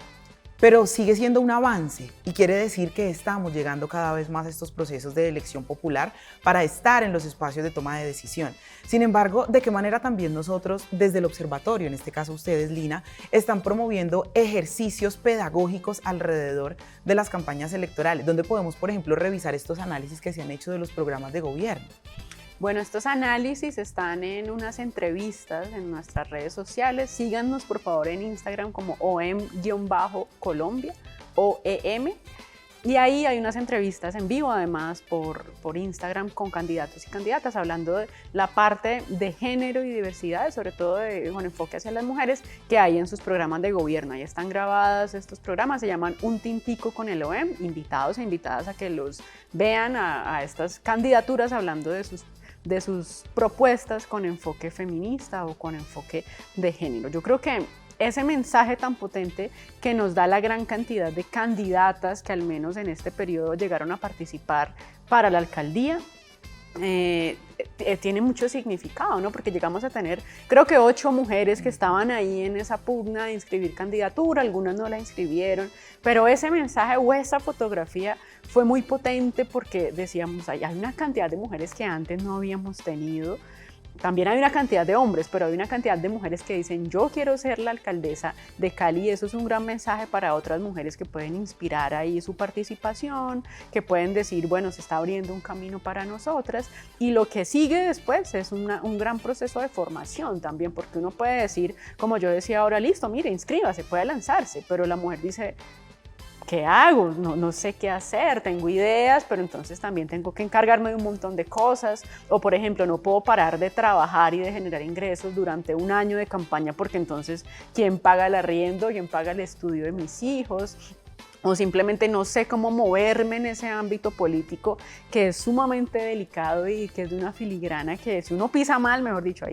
pero sigue siendo un avance, y quiere decir que estamos llegando cada vez más a estos procesos de elección popular para estar en los espacios de toma de decisión. Sin embargo, ¿de qué manera también nosotros, desde el observatorio, en este caso ustedes, Lina, están promoviendo ejercicios pedagógicos alrededor de las campañas electorales, donde podemos, por ejemplo, revisar estos análisis que se han hecho de los programas de gobierno? Bueno, estos análisis están en unas entrevistas en nuestras redes sociales. Síganos por favor en Instagram como OEM-Colombia, OEM. Y ahí hay unas entrevistas en vivo, además, por Instagram con candidatos y candidatas, hablando de la parte de género y diversidad, sobre todo con enfoque hacia las mujeres, que hay en sus programas de gobierno. Ahí están grabadas estos programas, se llaman Un Tintico con el OEM, invitados e invitadas a que los vean a estas candidaturas hablando de sus propuestas con enfoque feminista o con enfoque de género. Yo creo que ese mensaje tan potente que nos da la gran cantidad de candidatas que al menos en este periodo llegaron a participar para la alcaldía, tiene mucho significado, ¿no? Porque llegamos a tener, creo que 8 mujeres que estaban ahí en esa pugna de inscribir candidatura, algunas no la inscribieron, pero ese mensaje o esa fotografía fue muy potente porque decíamos, hay una cantidad de mujeres que antes no habíamos tenido. También hay una cantidad de hombres, pero hay una cantidad de mujeres que dicen, yo quiero ser la alcaldesa de Cali, y eso es un gran mensaje para otras mujeres que pueden inspirar ahí su participación, que pueden decir, bueno, se está abriendo un camino para nosotras, y lo que sigue después es un gran proceso de formación también, porque uno puede decir, como yo decía ahora, listo, mire, inscríbase, puede lanzarse, pero la mujer dice, ¿qué hago? No sé qué hacer, tengo ideas, pero entonces también tengo que encargarme de un montón de cosas. O, por ejemplo, no puedo parar de trabajar y de generar ingresos durante un año de campaña porque entonces, ¿quién paga el arriendo? ¿Quién paga el estudio de mis hijos? O simplemente no sé cómo moverme en ese ámbito político que es sumamente delicado y que es de una filigrana que si uno pisa mal, mejor dicho,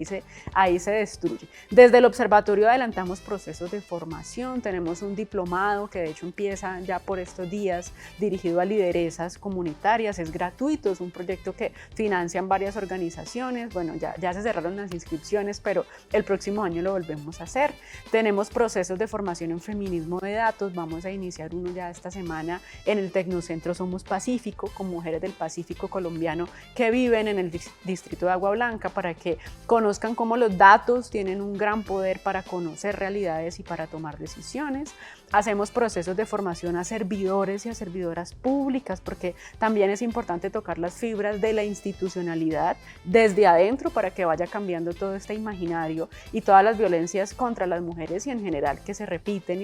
ahí se destruye. Desde el observatorio adelantamos procesos de formación, tenemos un diplomado que de hecho empieza ya por estos días dirigido a lideresas comunitarias, es gratuito, es un proyecto que financian varias organizaciones, bueno, ya se cerraron las inscripciones, pero el próximo año lo volvemos a hacer. Tenemos procesos de formación en feminismo de datos, vamos a iniciar uno ya esta semana en el Tecnocentro Somos Pacífico, con mujeres del Pacífico colombiano que viven en el distrito de Agua Blanca, para que conozcan cómo los datos tienen un gran poder para conocer realidades y para tomar decisiones. Hacemos procesos de formación a servidores y a servidoras públicas, porque también es importante tocar las fibras de la institucionalidad desde adentro para que vaya cambiando todo este imaginario y todas las violencias contra las mujeres y en general que se repiten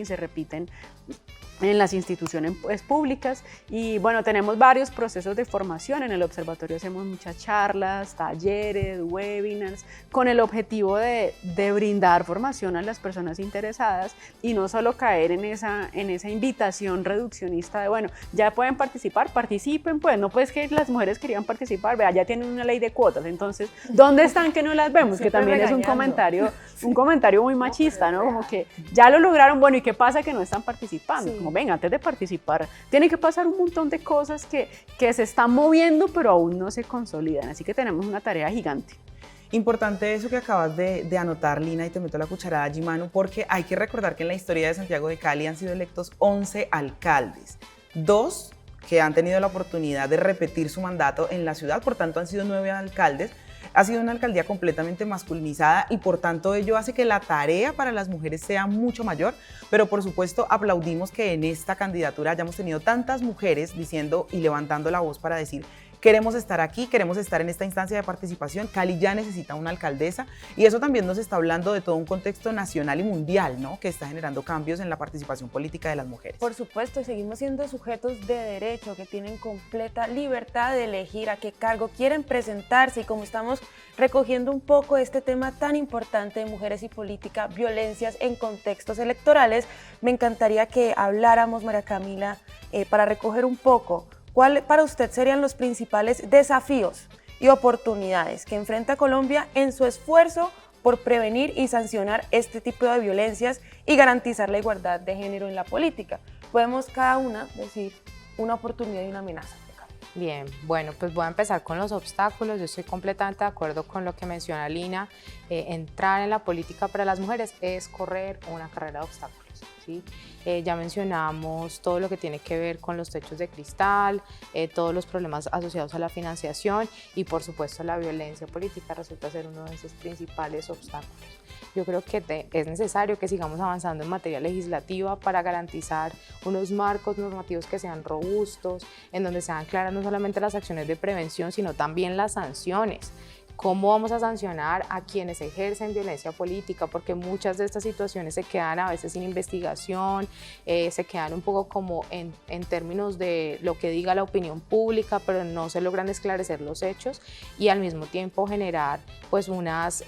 en las instituciones públicas. Y bueno, tenemos varios procesos de formación. En el observatorio hacemos muchas charlas, talleres, webinars, con el objetivo de brindar formación a las personas interesadas y no solo caer en esa invitación reduccionista de, bueno, ya pueden participar, participen, pues no pues que las mujeres querían participar, vea, ya tienen una ley de cuotas, entonces, ¿dónde están que no las vemos? Que también es un comentario muy machista, ¿no? Como que ya lo lograron, bueno, ¿y qué pasa que no están participando? Sí. Como, ven, antes de participar, tiene que pasar un montón de cosas que se están moviendo, pero aún no se consolidan, así que tenemos una tarea gigante. Importante eso que acabas de anotar, Lina, y te meto la cucharada allí, Manu, porque hay que recordar que en la historia de Santiago de Cali han sido electos 11 alcaldes, 2 que han tenido la oportunidad de repetir su mandato en la ciudad, por tanto han sido 9 alcaldes. Ha sido una alcaldía completamente masculinizada y por tanto ello hace que la tarea para las mujeres sea mucho mayor, pero por supuesto aplaudimos que en esta candidatura hayamos tenido tantas mujeres diciendo y levantando la voz para decir: queremos estar aquí, queremos estar en esta instancia de participación. Cali ya necesita una alcaldesa y eso también nos está hablando de todo un contexto nacional y mundial, ¿no? Que está generando cambios en la participación política de las mujeres. Por supuesto, y seguimos siendo sujetos de derecho que tienen completa libertad de elegir a qué cargo quieren presentarse, y como estamos recogiendo un poco este tema tan importante de mujeres y política, violencias en contextos electorales, me encantaría que habláramos, María Camila, para recoger un poco. ¿Cuáles para usted serían los principales desafíos y oportunidades que enfrenta Colombia en su esfuerzo por prevenir y sancionar este tipo de violencias y garantizar la igualdad de género en la política? Podemos cada una decir una oportunidad y una amenaza. Bien, bueno, pues voy a empezar con los obstáculos. Yo estoy completamente de acuerdo con lo que menciona Lina. Entrar en la política para las mujeres es correr una carrera de obstáculos, ¿sí? Ya mencionamos todo lo que tiene que ver con los techos de cristal, todos los problemas asociados a la financiación y por supuesto la violencia política resulta ser uno de esos principales obstáculos. Yo creo que es necesario que sigamos avanzando en materia legislativa para garantizar unos marcos normativos que sean robustos, en donde sean claras no solamente las acciones de prevención, sino también las sanciones, ¿Cómo vamos a sancionar a quienes ejercen violencia política? Porque muchas de estas situaciones se quedan a veces sin investigación, se quedan un poco como en términos de lo que diga la opinión pública, pero no se logran esclarecer los hechos y al mismo tiempo generar pues unos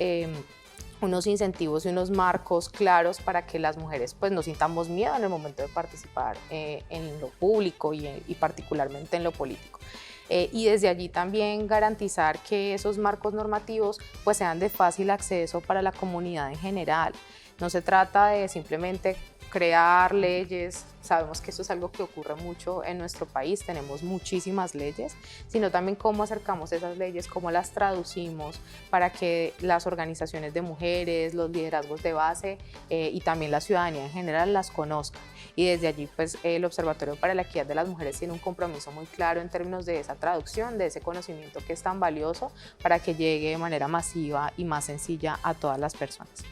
incentivos y unos marcos claros para que las mujeres pues no sintamos miedo en el momento de participar en lo público y particularmente en lo político. Y desde allí también garantizar que esos marcos normativos pues sean de fácil acceso para la comunidad en general. No se trata de simplemente crear leyes, sabemos que eso es algo que ocurre mucho en nuestro país, tenemos muchísimas leyes, sino también cómo acercamos esas leyes, cómo las traducimos para que las organizaciones de mujeres, los liderazgos de base y también la ciudadanía en general las conozcan. Y desde allí pues el Observatorio para la Equidad de las Mujeres tiene un compromiso muy claro en términos de esa traducción, de ese conocimiento que es tan valioso para que llegue de manera masiva y más sencilla a todas las personas.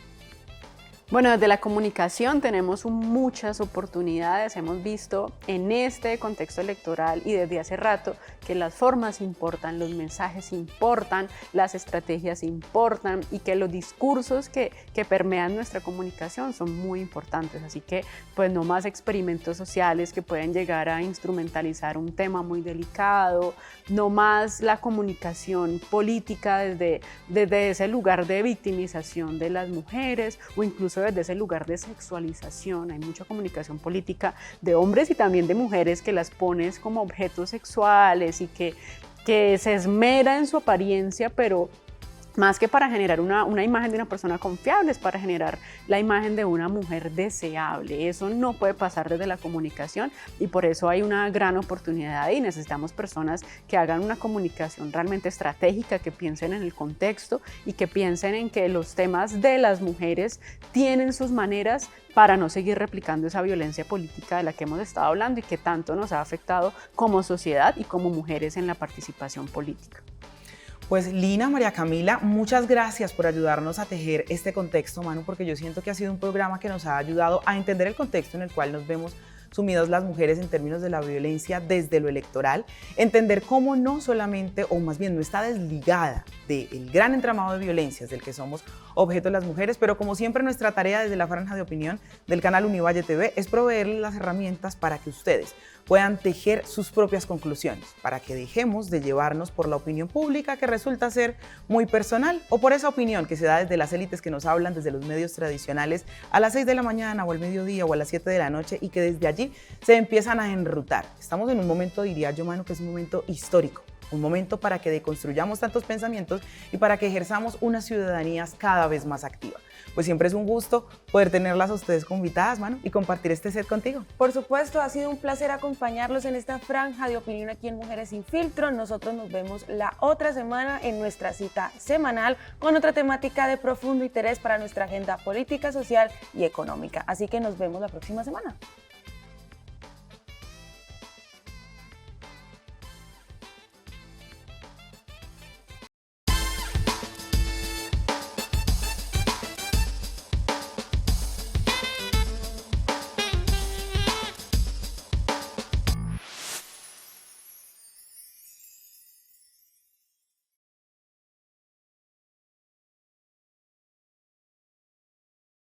Bueno, desde la comunicación tenemos muchas oportunidades. Hemos visto en este contexto electoral y desde hace rato que las formas importan, los mensajes importan, las estrategias importan y que los discursos que permean nuestra comunicación son muy importantes. Así que pues no más experimentos sociales que pueden llegar a instrumentalizar un tema muy delicado, no más la comunicación política desde ese lugar de victimización de las mujeres o incluso desde ese lugar de sexualización. Hay mucha comunicación política de hombres y también de mujeres que las pones como objetos sexuales y que se esmera en su apariencia, pero más que para generar una imagen de una persona confiable, es para generar la imagen de una mujer deseable. Eso no puede pasar desde la comunicación y por eso hay una gran oportunidad y necesitamos personas que hagan una comunicación realmente estratégica, que piensen en el contexto y que piensen en que los temas de las mujeres tienen sus maneras para no seguir replicando esa violencia política de la que hemos estado hablando y que tanto nos ha afectado como sociedad y como mujeres en la participación política. Pues Lina, María Camila, muchas gracias por ayudarnos a tejer este contexto, Manu, porque yo siento que ha sido un programa que nos ha ayudado a entender el contexto en el cual nos vemos sumidas las mujeres en términos de la violencia desde lo electoral, entender cómo no solamente, o más bien no está desligada del gran entramado de violencias del que somos objeto las mujeres, pero como siempre nuestra tarea desde la franja de opinión del canal Univalle TV es proveerles las herramientas para que ustedes puedan tejer sus propias conclusiones, para que dejemos de llevarnos por la opinión pública que resulta ser muy personal o por esa opinión que se da desde las élites que nos hablan desde los medios tradicionales a las 6 de la mañana o al mediodía o a las 7 de la noche y que desde allí se empiezan a enrutar. Estamos en un momento, diría yo, Manu, que es un momento histórico, un momento para que deconstruyamos tantos pensamientos y para que ejerzamos unas ciudadanías cada vez más activas. Pues siempre es un gusto poder tenerlas a ustedes como invitadas, Manu, y compartir este set contigo. Por supuesto, ha sido un placer acompañarlos en esta franja de opinión aquí en Mujeres Sin Filtro. Nosotros nos vemos la otra semana en nuestra cita semanal con otra temática de profundo interés para nuestra agenda política, social y económica. Así que nos vemos la próxima semana.